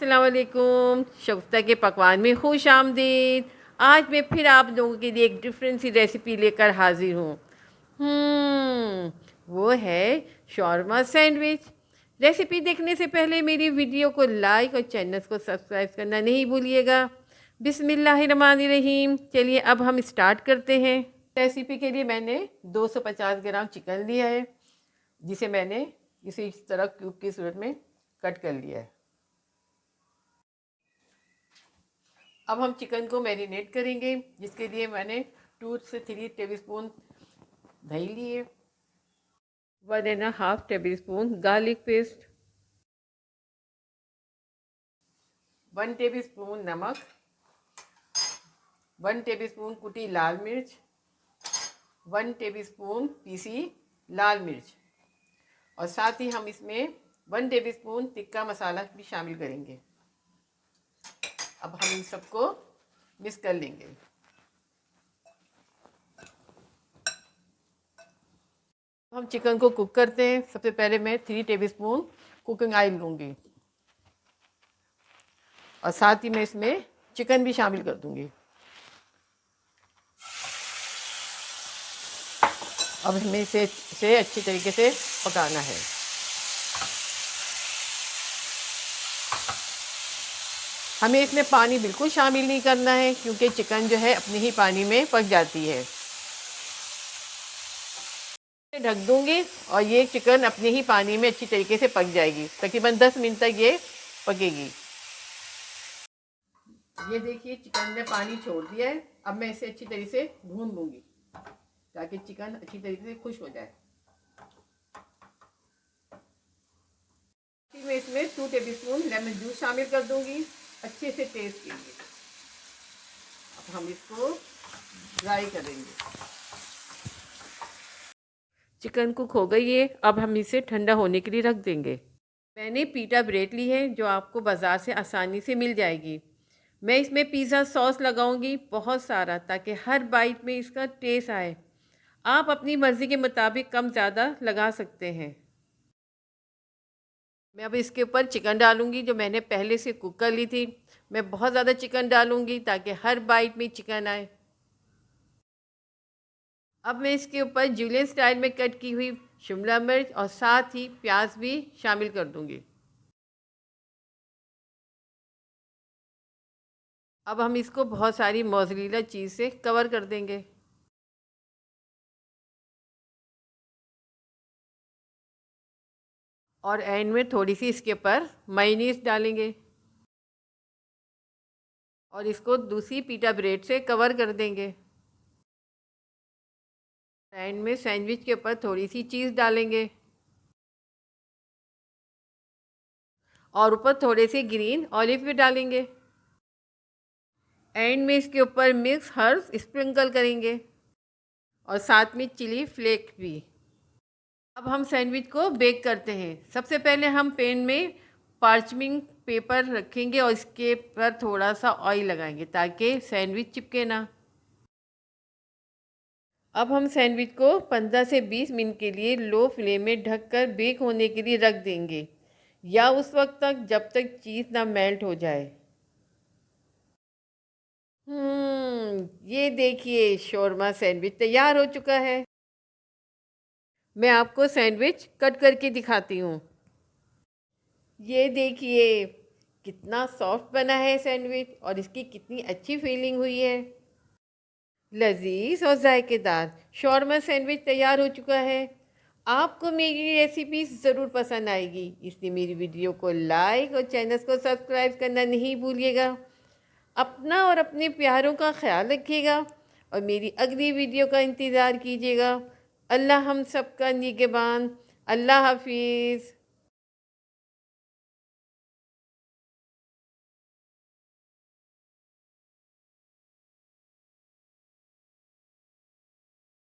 अस्सलाम वालेकुम। शगुफ्ता के पकवान में खुश आमदीद। आज मैं फिर आप लोगों के लिए एक डिफरेंट सी रेसिपी लेकर हाजिर हूँ। वो है शॉर्मा सैंडविच। रेसिपी देखने से पहले मेरी वीडियो को लाइक और चैनल को सब्सक्राइब करना नहीं भूलिएगा। बिस्मिल्लाहिर्रहमानिर्रहीम। चलिए अब हम स्टार्ट करते हैं। रेसिपी के लिए मैंने 250 ग्राम चिकन लिया है, जिसे मैंने इसी तरह क्यूब की सूरत में कट कर लिया है। अब हम चिकन को मैरिनेट करेंगे, जिसके लिए मैंने 2 से 3 टेबलस्पून दही लिए, 1.5 टेबलस्पून गार्लिक पेस्ट, 1 टेबलस्पून नमक, 1 टेबलस्पून कुटी लाल मिर्च, 1 टेबलस्पून पीसी लाल मिर्च, और साथ ही हम इसमें 1 टेबलस्पून टिक्का मसाला भी शामिल करेंगे। अब हम इन सबको मिक्स कर लेंगे। हम चिकन को कुक करते हैं। सबसे पहले मैं 3 टेबलस्पून कुकिंग ऑयल लूँगी और साथ ही मैं इसमें चिकन भी शामिल कर दूँगी। अब हमें इसे अच्छी तरीके से पकाना है। हमें इसमें पानी बिल्कुल शामिल नहीं करना है, क्योंकि चिकन जो है अपने ही पानी में पक जाती है। ढक दूंगी और ये चिकन अपने ही पानी में अच्छी तरीके से पक जाएगी। तकरीबन 10 मिनट तक ये पकेगी। ये देखिए, चिकन ने पानी छोड़ दिया है। अब मैं इसे अच्छी तरीके से भून लूँगी ताकि चिकन अच्छी तरीके से खुश हो जाए। फिर मैं इसमें 2 टेबलस्पून लेमन जूस शामिल कर दूँगी अच्छे से टेस्ट के लिए। अब हम इसको ड्राई करेंगे। चिकन कुक हो गई है। अब हम इसे ठंडा होने के लिए रख देंगे। मैंने पीटा ब्रेड ली है, जो आपको बाज़ार से आसानी से मिल जाएगी। मैं इसमें पिज़्ज़ा सॉस लगाऊंगी बहुत सारा, ताकि हर बाइट में इसका टेस्ट आए। आप अपनी मर्ज़ी के मुताबिक कम ज़्यादा लगा सकते हैं। मैं अब इसके ऊपर चिकन डालूंगी, जो मैंने पहले से कुक कर ली थी। मैं बहुत ज़्यादा चिकन डालूंगी ताकि हर बाइट में चिकन आए। अब मैं इसके ऊपर जूलियन स्टाइल में कट की हुई शिमला मिर्च और साथ ही प्याज भी शामिल कर दूंगी। अब हम इसको बहुत सारी मोज़रेला चीज़ से कवर कर देंगे। और एंड में थोड़ी सी इसके ऊपर मेयोनीज डालेंगे और इसको दूसरी पीटा ब्रेड से कवर कर देंगे। एंड में सैंडविच के ऊपर थोड़ी सी चीज़ डालेंगे और ऊपर थोड़े से ग्रीन ऑलिव भी डालेंगे। एंड में इसके ऊपर मिक्स हर्ब्स स्प्रिंकल करेंगे और साथ में चिली फ्लेक भी। अब हम सैंडविच को बेक करते हैं। सबसे पहले हम पैन में पार्चमेंट पेपर रखेंगे और इसके पर थोड़ा सा ऑयल लगाएंगे ताकि सैंडविच चिपके ना। अब हम सैंडविच को 15 से 20 मिनट के लिए लो फ्लेम में ढककर बेक होने के लिए रख देंगे, या उस वक्त तक जब तक चीज़ ना मेल्ट हो जाए। ये देखिए, शोरमा सैंडविच तैयार हो चुका है। मैं आपको सैंडविच कट करके दिखाती हूँ। ये देखिए कितना सॉफ्ट बना है सैंडविच, और इसकी कितनी अच्छी फीलिंग हुई है। लजीज और जायकेदार शॉर्मा सैंडविच तैयार हो चुका है। आपको मेरी रेसिपी ज़रूर पसंद आएगी, इसलिए मेरी वीडियो को लाइक और चैनल को सब्सक्राइब करना नहीं भूलिएगा। अपना और अपने प्यारों का ख्याल रखिएगा और मेरी अगली वीडियो का इंतज़ार कीजिएगा। अल्लाह हम सबका निगहबान। अल्लाह हाफिज़।